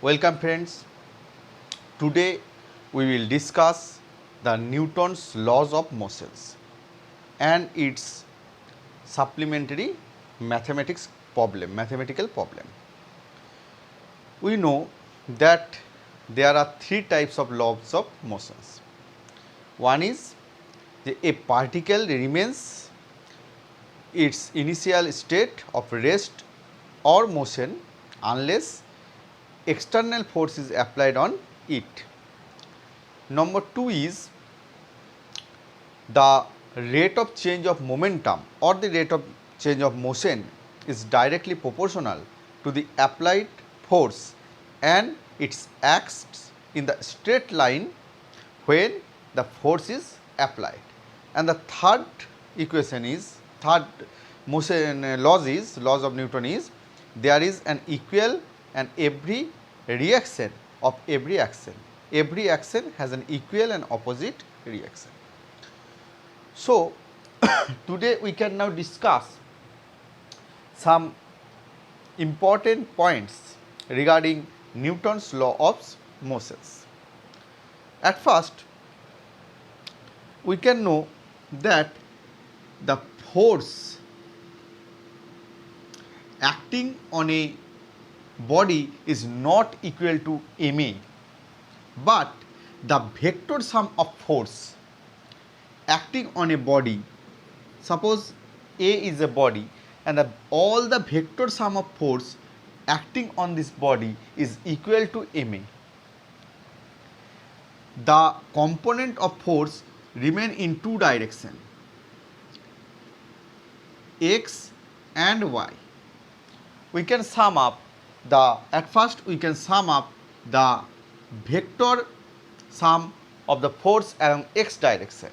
Welcome friends. Today we will discuss the Newton's laws of motions and its supplementary mathematical problem. We know that there are three types of laws of motions. One is a particle remains its initial state of rest or motion unless external force is applied on it. Number 2 is the rate of change of momentum or the rate of change of motion is directly proportional to the applied force and it acts in the straight line when the force is applied. And the third motion laws of Newton is there is an equal and every reaction of every action. Every action has an equal and opposite reaction. So, today we can now discuss some important points regarding Newton's law of motions. At first, we can know that the force acting on a body is not equal to ma, but the vector sum of force acting on a body, suppose A is a body and all the vector sum of force acting on this body is equal to ma. The component of force remain in two directions, x and y. We can sum up at first we can sum up the vector sum of the force along x direction,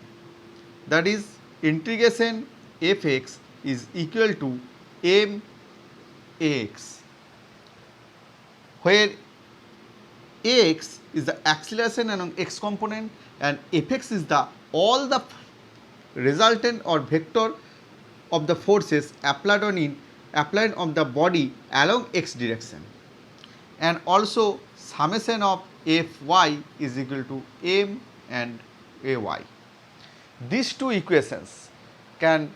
that is integration fx is equal to max, where ax is the acceleration along x component and fx is the all the resultant or vector of the forces applied on the body along x direction, and also summation of fy is equal to m and ay. These two equations can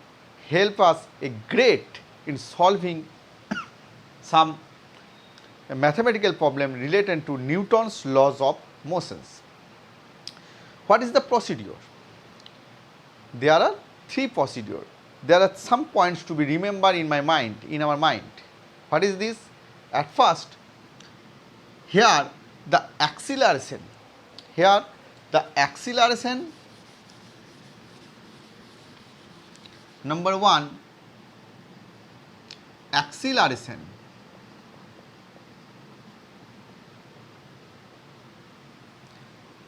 help us a great in solving some mathematical problem related to Newton's laws of motions. What is the procedure? There are three procedures. There are some points to be remembered in our mind. What is this? At first, here the acceleration number one, acceleration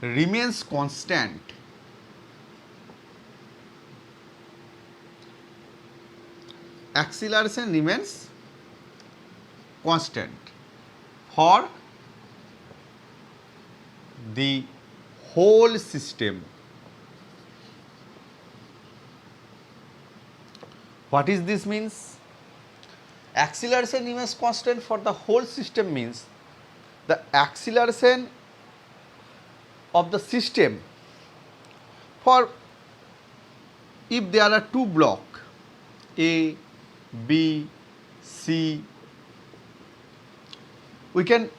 remains constant for the whole system. What is this means? Acceleration remains constant for the whole system means the acceleration of the system for if there are two blocks A, B, C, we can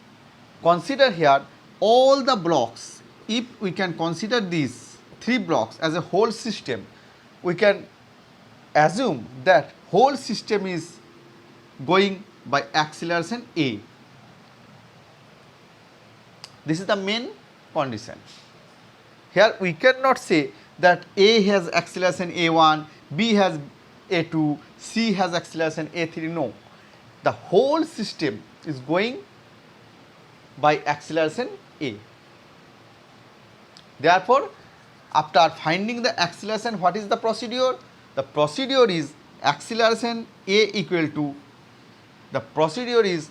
consider here all the blocks. If we can consider these three blocks as a whole system, we can assume that whole system is going by acceleration A. This is the main condition. Here we cannot say that A has acceleration A1, B has A2, C has acceleration A3. No, the whole system is going by acceleration A. Therefore, after finding the acceleration, what is the procedure? The procedure is acceleration A equal to, the procedure is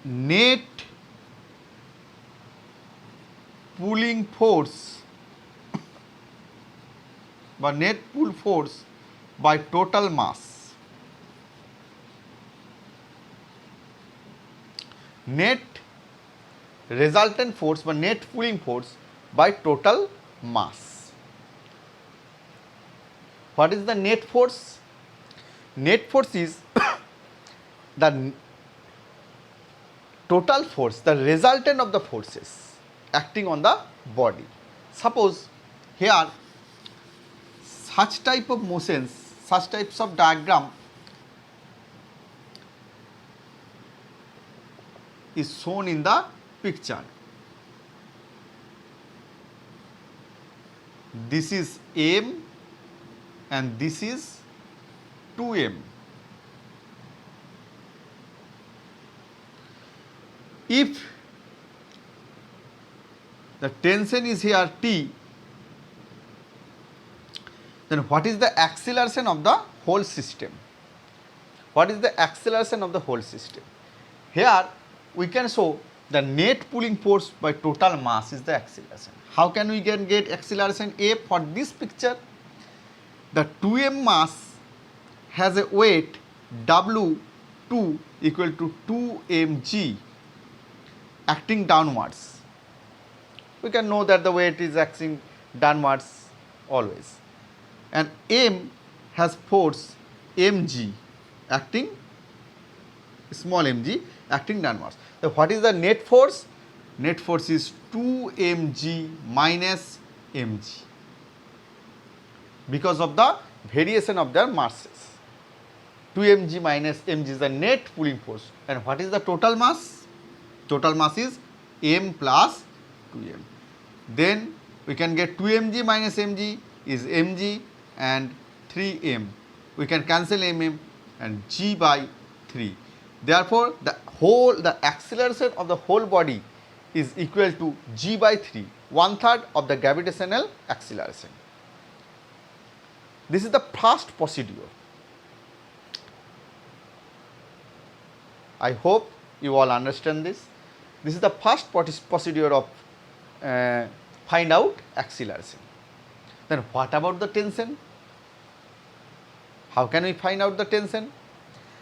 net pulling force by net pull force by total mass. Net resultant force বা net pulling force by total mass. What is the net force? Net force is the total force, the resultant of the forces acting on the body. Suppose here such type of motions, such types of diagram is shown in the picture. This is M and this is 2M. If the tension is here T, then what is the acceleration of the whole system? What is the acceleration of the whole system? Here we can show the net pulling force by total mass is the acceleration. How can we get acceleration A for this picture? The 2m mass has a weight W2 equal to 2mg acting downwards. We can know that the weight is acting downwards always. And M has force mg acting, small mg acting downwards. So what is the net force? Net force is 2mg minus mg because of the variation of their masses. 2mg minus mg is the net pulling force. And what is the total mass? Total mass is m plus 2m. Then we can get 2mg minus mg is mg and 3m. We can cancel mm and g by 3. Therefore, the acceleration of the whole body is equal to g by 3, 1/3 of the gravitational acceleration. This is the first procedure. I hope you all understand this. This is the first procedure of find out acceleration. Then what about the tension? How can we find out the tension?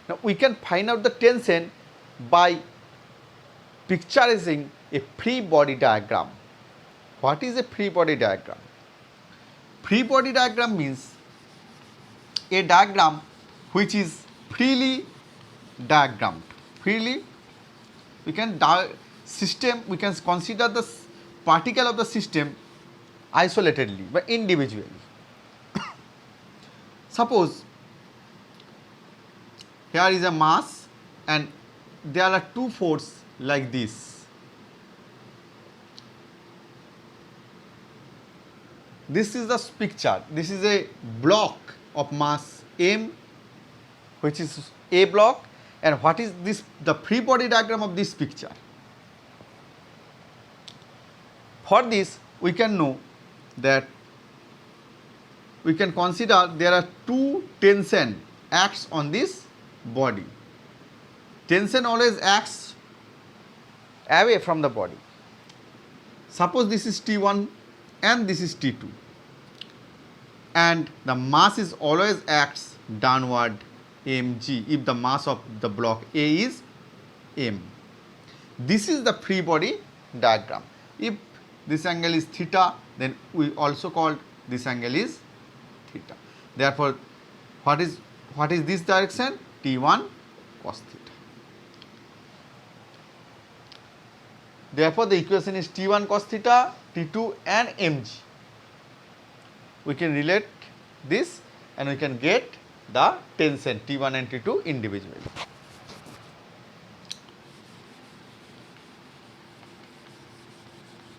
Now we can find out the tension by picturizing a free body diagram. What is a free body diagram? Free body diagram means a diagram which is freely diagrammed. Freely, we can consider the particle of the system isolatedly but individually. Suppose here is a mass and there are two forces like this. This is the picture. This is a block of mass m, which is a block. And what is this? The free body diagram of this picture. For this, we can know that we can consider there are two tension acts on this body. Tension always acts away from the body. Suppose this is T1 and this is T2, and the mass is always acts downward mg if the mass of the block A is m. This is the free body diagram. If this angle is theta, then we also call this angle is theta. Therefore, what is this direction? T1 cos theta. Therefore, the equation is T1 cos theta, T2 and mg. We can relate this and we can get the tension T1 and T2 individually.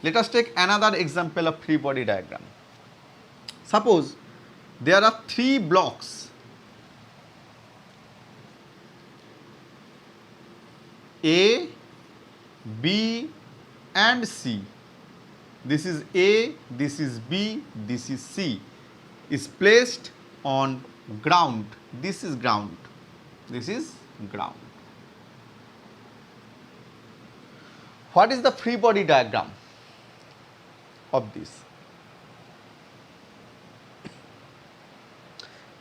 Let us take another example of free body diagram. Suppose there are three blocks A, B and C. This is A, this is B, this is C. Is placed on ground. This is ground. This is ground. What is the free body diagram of this?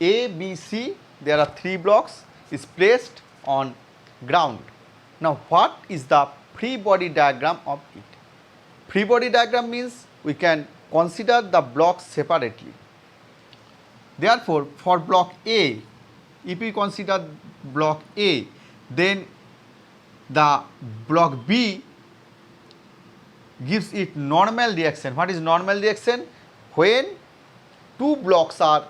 A, B, C, there are three blocks is placed on ground. Now what is the free body diagram of it. Free body diagram means we can consider the blocks separately. Therefore, for block A, if we consider block A, then the block B gives it normal reaction. What is normal reaction? When two blocks are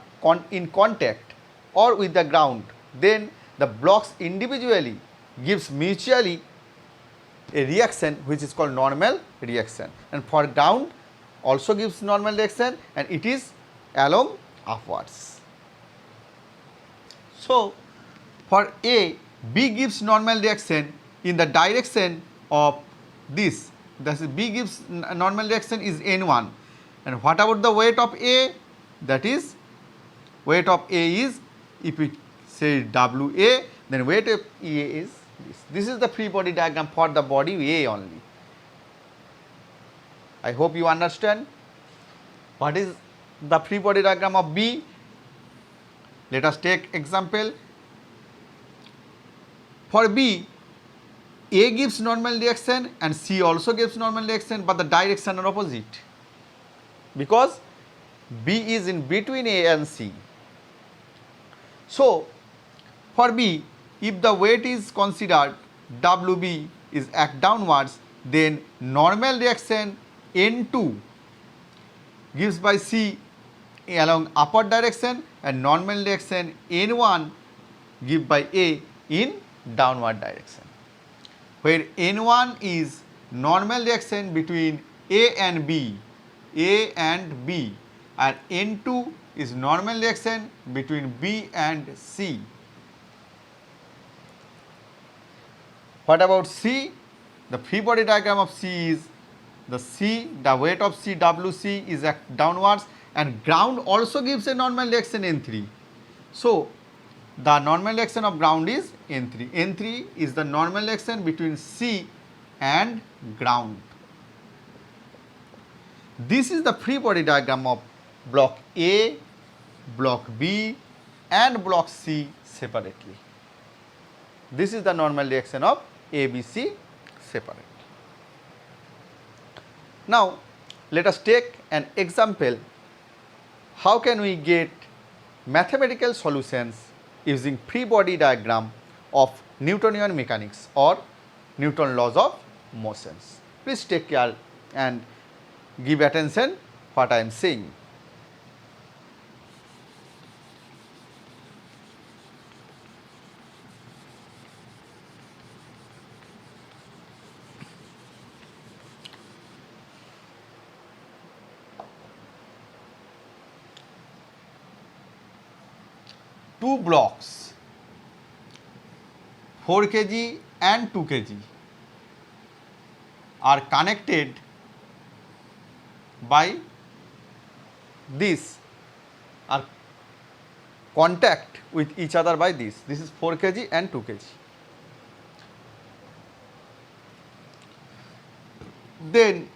in contact or with the ground, then the blocks individually gives mutually a reaction which is called normal reaction, and for ground also gives normal reaction, and it is along upwards. So for A, B gives normal reaction in the direction of this. That is, B gives normal reaction is N1, and what about the weight of A? That is, weight of A is, if we say WA, then weight of A is this. This is the free body diagram for the body A only. I hope you understand. What is the free body diagram of B? Let us take example. For B, A gives normal reaction and C also gives normal reaction, but the direction are opposite, because B is in between A and C. So for B, if the weight is considered WB is act downwards, then normal reaction N2 gives by C along upward direction, and normal reaction N1 give by A in downward direction. Where N1 is normal reaction between A and B, and N2 is normal reaction between B and C. What about C? The free body diagram of C is the weight of C, WC is downwards, and ground also gives a normal reaction N3. So the normal reaction of ground is N3. N3 is the normal reaction between C and ground. This is the free body diagram of block A, block B and block C separately. This is the normal reaction of ABC separately. Now let us take an example. How can we get mathematical solutions using free body diagram of Newtonian mechanics or Newton laws of motions? Please take care and give attention what I am saying. Two blocks 4 kg and 2 kg are connected by this, are contact with each other by this. This is 4 kg and 2 kg. Then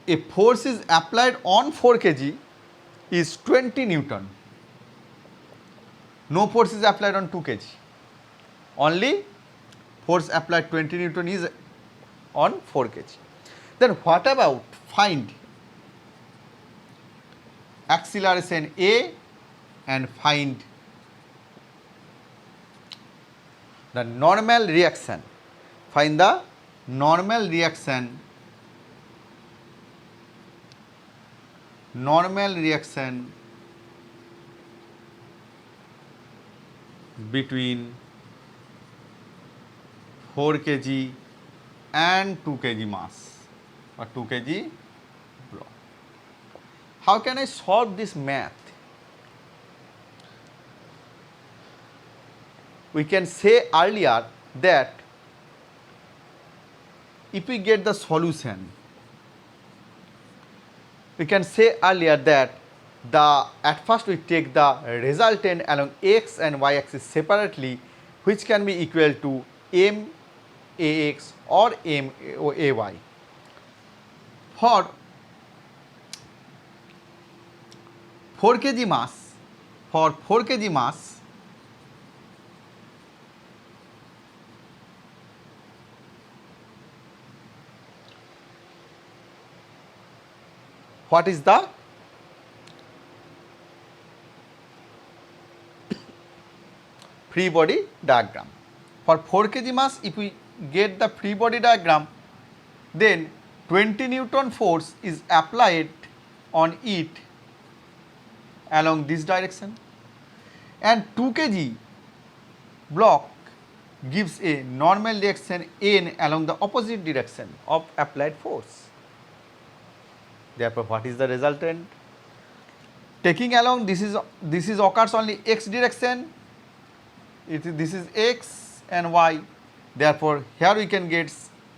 a force is applied on 4 kg is 20 Newton. No force is applied on 2 kg. Only force applied 20 Newton is on 4 kg. Then what about find acceleration A and find the normal reaction. Find the normal reaction between 4 kg and 2 kg mass or 2 kg block. How can I solve this math? We can say earlier that if we get the solution, we can say earlier that at first we take the resultant along x and y axis separately, which can be equal to m ax or m ay. For 4 kg mass, what is the free body diagram. For 4 kg mass, if we get the free body diagram, then 20 Newton force is applied on it along this direction, and 2 kg block gives a normal reaction N along the opposite direction of applied force. Therefore, what is the resultant? Taking along this is occurs only x direction. This is x and y. Therefore, here we can get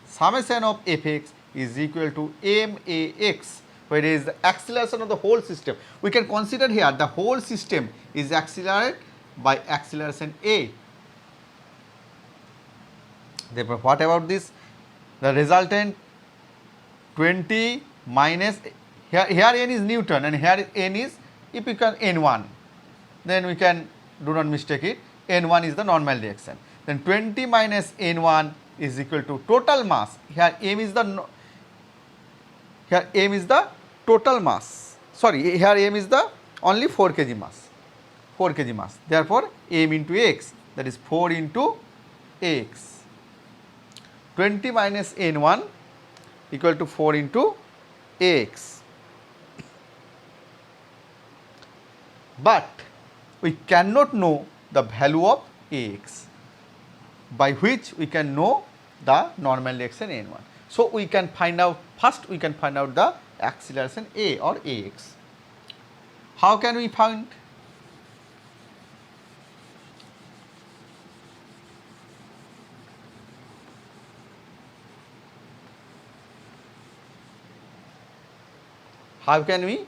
summation of Fx is equal to max, where is the acceleration of the whole system. We can consider here the whole system is accelerated by acceleration a. Therefore, what about this? The resultant 20 minus, here n is Newton and here n is, if we can n1, then we can do not mistake it, n1 is the normal reaction. Then 20 minus n1 is equal to total mass. Here m is the total mass. Sorry, here m is the only 4 kg mass. 4 kg mass. Therefore, m into x, that is 4 into x. 20 minus n1 equal to 4 into x. But we cannot know the value of ax, by which we can know the normal reaction n1. So, we can find out, first we can find out the acceleration a or ax. How can we find? How can we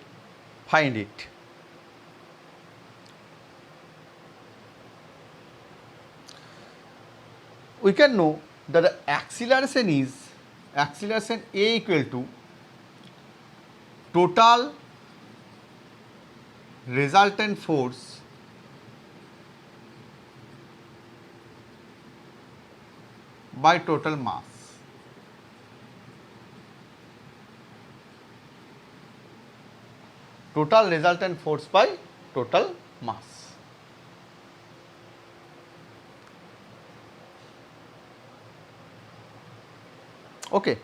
find it? We can know that the acceleration is acceleration a equal to total resultant force by total mass. Total resultant force by total mass. Okay.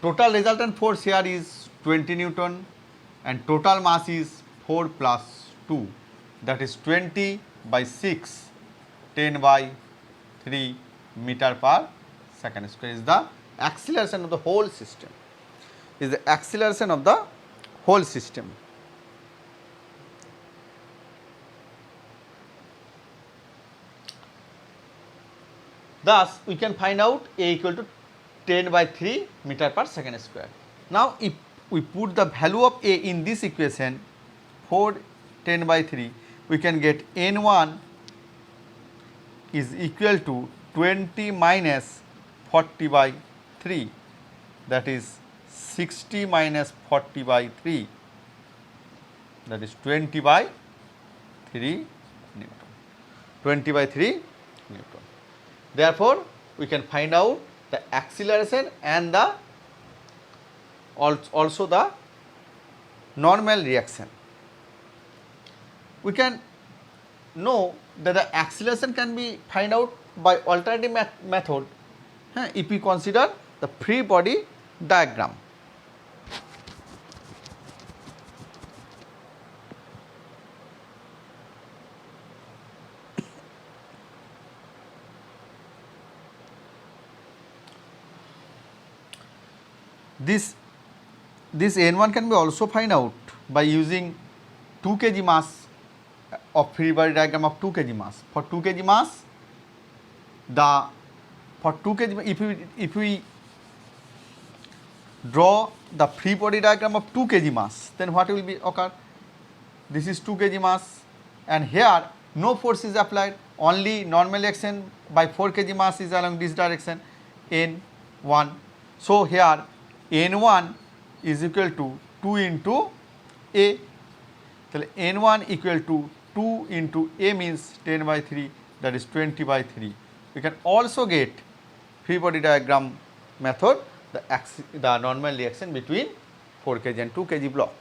Total resultant force here is 20 Newton and total mass is 4 plus 2, that is 20 by 6, 10 by 3 meter per second square is the acceleration of the whole system. Is the acceleration of the whole system. Thus, we can find out a equal to 10 by 3 meter per second square. Now, if we put the value of a in this equation, 4 10 by 3, we can get n1 is equal to 20 minus 40 by 3, that is 60 minus 40 by 3, that is 20 by 3 Newton. 20 by 3 Newton. Therefore, we can find out the acceleration and the also the normal reaction. We can know that the acceleration can be find out by alternative method if we consider the free body diagram. This n1 can be also find out by using 2 kg mass of free body diagram of 2 kg mass. For 2 kg mass, if we draw the free body diagram of 2 kg mass, then what will be occur? This is 2 kg mass and here no force is applied, only normal action by 4 kg mass is along this direction n1. So, here n1 is equal to 2 into a. So, n1 equal to 2 into a means 10 by 3, that is 20 by 3. We can also get free body diagram method the normal reaction between 4 kg and 2 kg block.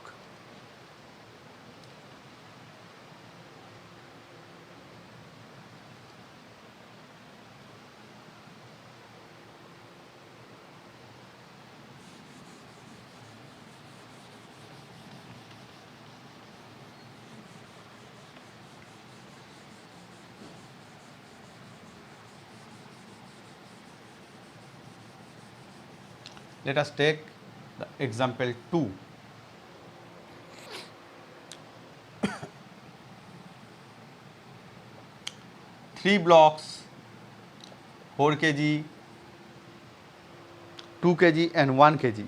Let us take the example 2. Three blocks, 4 kg, 2 kg and 1 kg.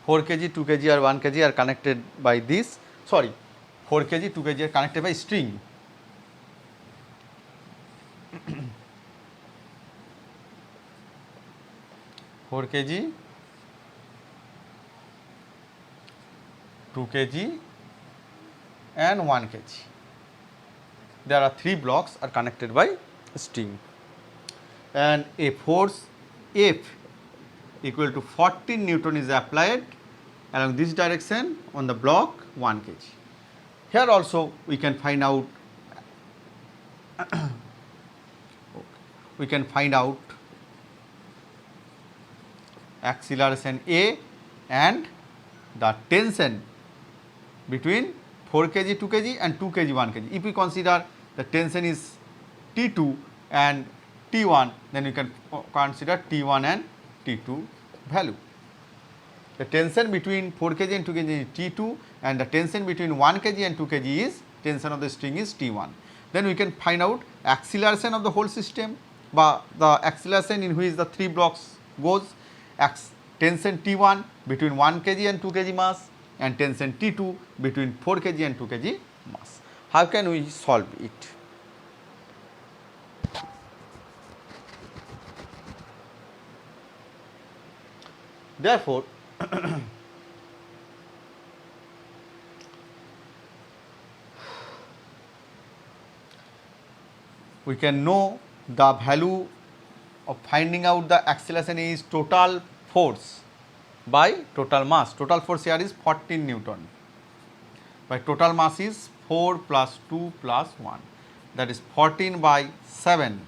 Four kg, 2 kg or 1 kg are connected by this. Sorry, 4 kg, 2 kg are connected by string. Four kg, 2 kg and 1 kg. There are three blocks are connected by string, and a force F equal to 14 Newton is applied along this direction on the block 1 kg. Here also we can find out acceleration A and the tension between 4 kg 2 kg and 2 kg 1 kg. If we consider the tension is T2 and T1, then we can consider T1 and T2 value. The tension between 4 kg and 2 kg is T2, and the tension between 1 kg and 2 kg is tension of the string is T1. Then we can find out acceleration of the whole system, but the acceleration in which the three blocks goes. Tension T1 between 1 kg and 2 kg mass, and tension T2 between 4 kg and 2 kg mass. How can we solve it? Therefore, we can know the value of finding out the acceleration is total force by total mass. Total force here is 14 Newton. By total mass is 4 plus 2 plus 1, that is 14 by 7,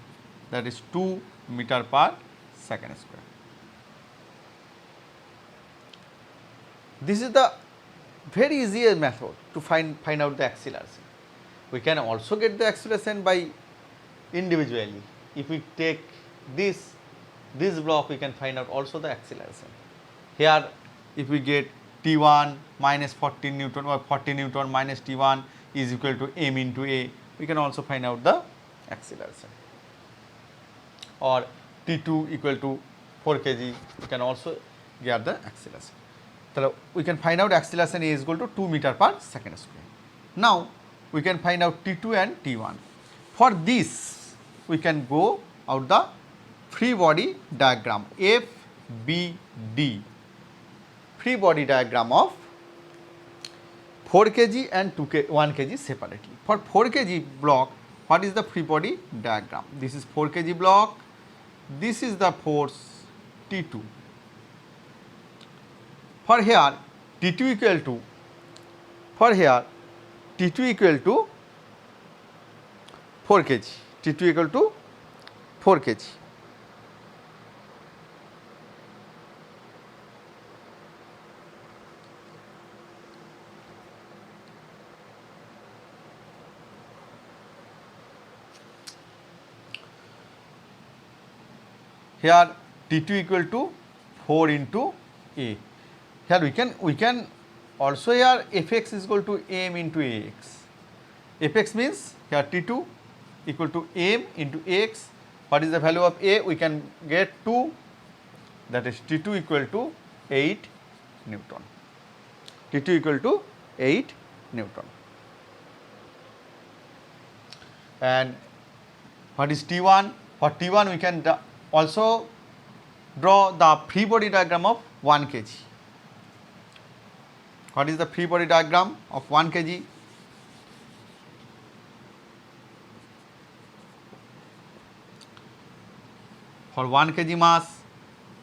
that is 2 meter per second square. This is the very easiest method to find out the acceleration. We can also get the acceleration by individually. If we take this block, we can find out also the acceleration. Here if we get T1 minus 14 Newton or 14 Newton minus T1 is equal to m into a, we can also find out the acceleration. Or T2 equal to 4 kg, we can also get the acceleration. So we can find out acceleration A is equal to 2 meter per second square. Now we can find out T2 and T1. For this we can go out the free body diagram FBD, free body diagram of 4 kg and 1 kg separately. For 4 kg block, what is the free body diagram? This is 4 kg block, this is the force T2. For here T2 equal to, T2 equal to 4 kg, T2 equal to 4 kg. Here T2 equal to 4 into A. Here we can also here Fx is equal to m into Ax. Fx means here T2 equal to m into Ax. What is the value of A? We can get 2, that is T2 equal to 8 Newton. T2 equal to 8 Newton. And what is T1? For T1 we can also draw the free body diagram of 1 kg. What is the free body diagram of 1 kg? For 1 kg mass,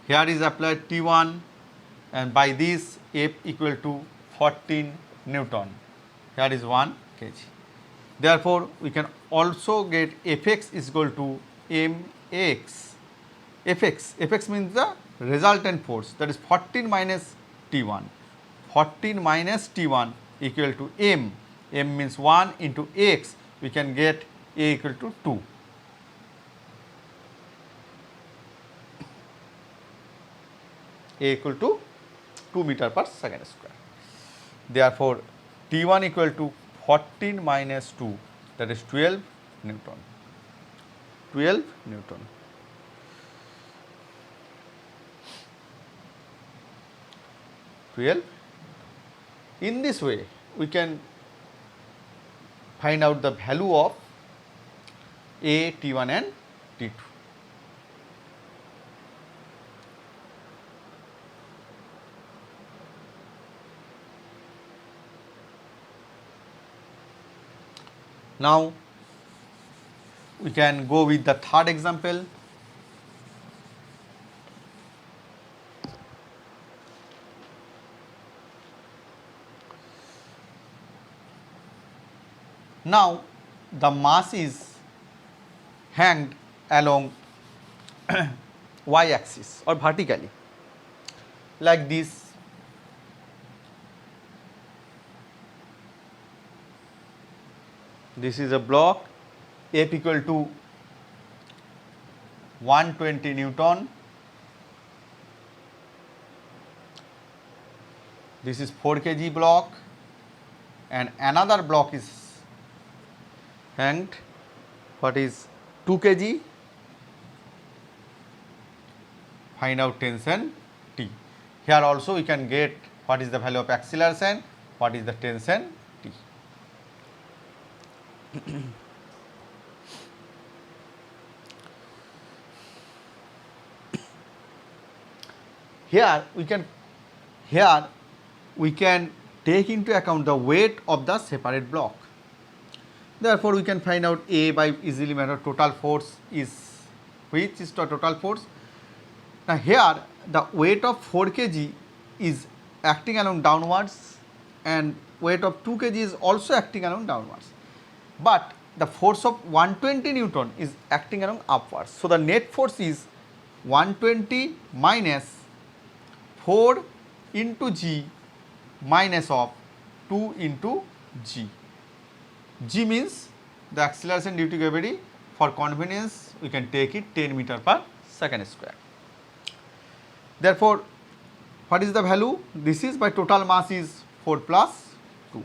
here is applied T1, and by this F equal to 14 Newton. Here is 1 kg. Therefore, we can also get Fx is equal to mx. Fx means the resultant force, that is 14 minus T1. 14 minus T1 equal to m. M means 1 into x. We can get A equal to 2. A equal to 2 meter per second square. Therefore, T1 equal to 14 minus 2, that is 12 Newton. 12 Newton. In this way, we can find out the value of A, T1 and T2. Now, we can go with the third example. Now, the mass is hanged along y axis or vertically like this. This is a block, F equal to 120 Newton. This is 4 kg block, and another block is hanged, what is 2 kg. Find out tension T. Here also we can get what is the value of acceleration, what is the tension T. Here we can take into account the weight of the separate block. Therefore, we can find out A by easily method total force is, which is the total force. Now, here the weight of 4 kg is acting along downwards and weight of 2 kg is also acting along downwards. But the force of 120 Newton is acting along upwards. So, the net force is 120 minus 4 into g minus of 2 into g. G means the acceleration due to gravity. For convenience, we can take it 10 meter per second square. Therefore, what is the value? This is by total mass is 4 plus 2.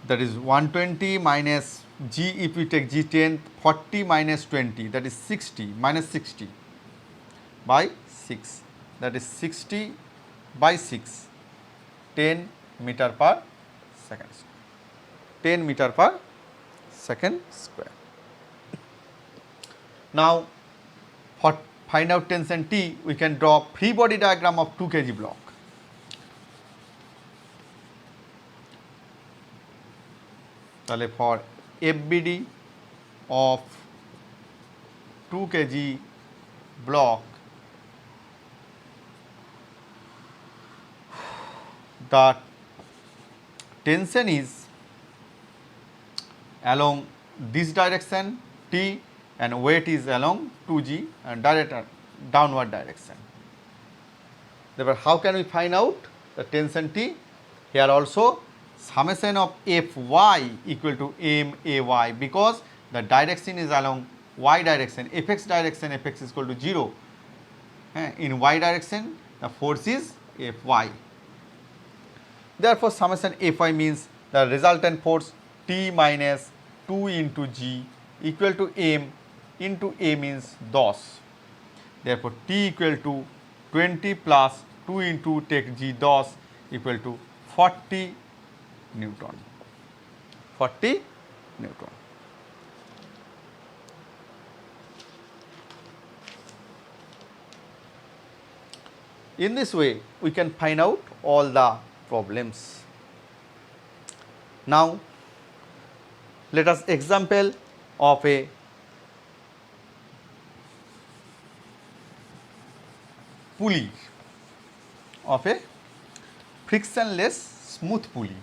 That is 120 minus g, if we take g 10, 40 minus 20, that is 60, minus 60 by 6, that is 60 by 6, 10 meter per second square. 10 meter per second square. Now, for find out tension T, we can draw free body diagram of 2 kg block. For FBD of 2 kg block, the tension is along this direction T and weight is along 2g and downward direction. Therefore, how can we find out the tension T? Here also summation of Fy equal to MAy, because the direction is along y direction, Fx direction, Fx is equal to 0. In y direction, the force is Fy. Therefore, summation Fy means the resultant force T minus 2 into g equal to m into a means 10. Therefore, T equal to 20 plus 2 into take g 10 equal to 40 Newton. 40 Newton. In this way, we can find out all the problems. Now, let us example of a pulley, of a frictionless smooth pulley.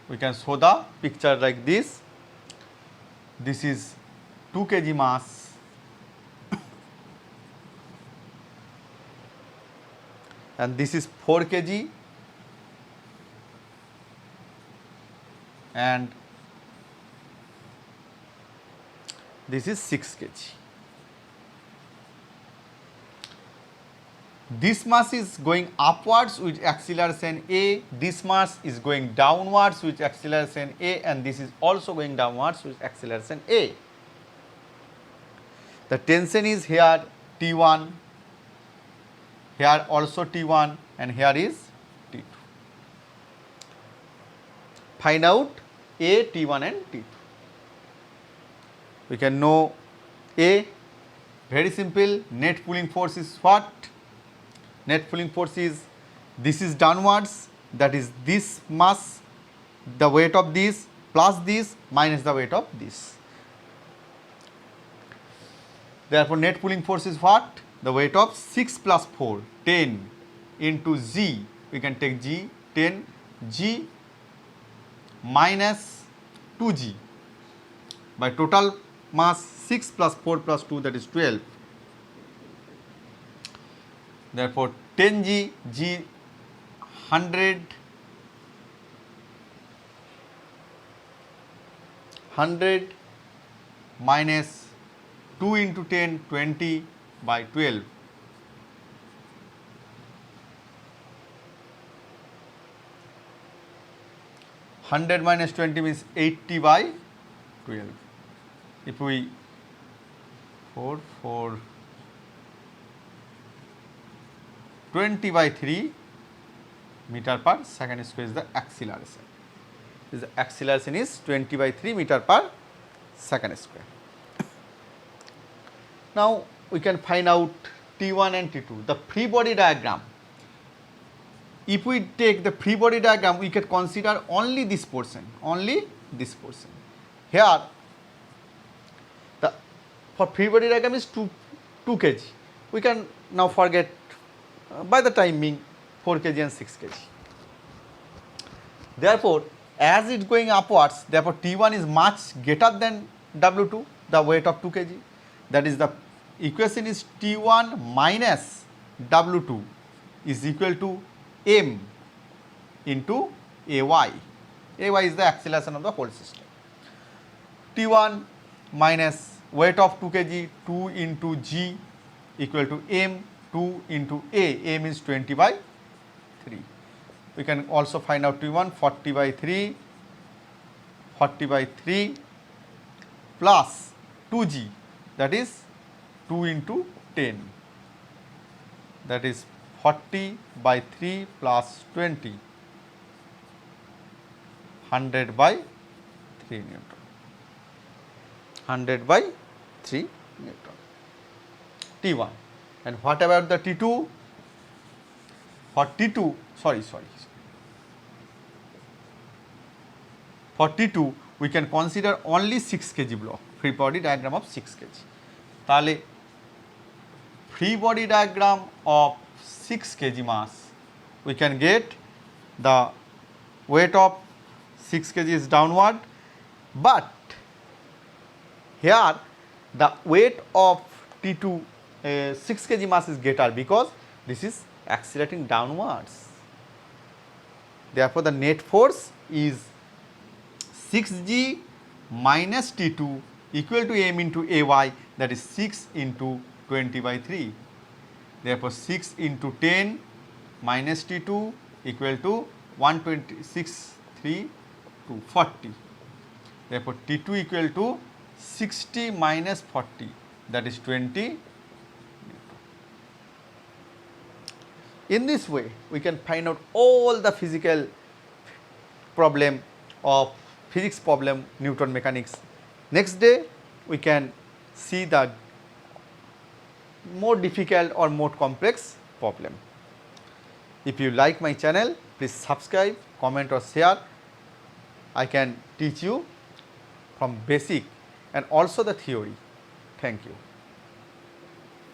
We can show the picture like this. This is 2 kg mass and this is 4 kg and this is 6 kg. This mass is going upwards with acceleration A, this mass is going downwards with acceleration A, and this is also going downwards with acceleration A. The tension is here T1, here also T1, and here is T2. Find out A, T1 and T2. We can know A, very simple, net pulling force is what? Net pulling force is, this is downwards, that is this mass, the weight of this plus this minus the weight of this. Therefore, net pulling force is what? The weight of 6 plus 4, 10 into G, we can take G, 10 G minus 2G by total mass 6 plus 4 plus 2, that is 12. Therefore, 10G, G 100, 100 minus 2 into 10, 20 by 12. 100 minus 20 means 80 by 12. If we 20 by 3 meter per second square is the acceleration. The acceleration is 20 by 3 meter per second square. Now, we can find out T1 and T2, the free body diagram. If we take the free body diagram, we can consider only this portion, Here, the for free body diagram is 2 kg. We can now forget by the time being 4 kg and 6 kg. Therefore, as it is going upwards, therefore T1 is much greater than W2, the weight of 2 kg. That is, the equation is T1 minus W2 is equal to M into AY. AY is the acceleration of the whole system. T1 minus weight of 2 kg, 2 into G equal to M, 2 into A. A means 20 by 3. We can also find out T1, 40 by 3 plus 2G, that is 2 into 10, that is 40 by 3 plus 20, 100 by 3 Newton. 100 by 3 Newton. T1. And what about the T2? For T2, for T2, we can consider only 6 kg block, free body diagram of 6 kg. Tale, free body diagram of 6 kg mass, we can get the weight of 6 kg is downward, but here the weight of T2 6 kg mass is greater because this is accelerating downwards. Therefore, the net force is 6G minus T2 equal to M into AY, that is 6 into 20 by 3. Therefore, 6 into 10 minus T2 equal to 126, 3 to 40. Therefore, T2 equal to 60 minus 40, that is 20. In this way, we can find out all the physics problem, Newton mechanics. Next day, we can see the more difficult or more complex problem. If you like my channel, please subscribe, comment or share. I can teach you from basic and also the theory. Thank you.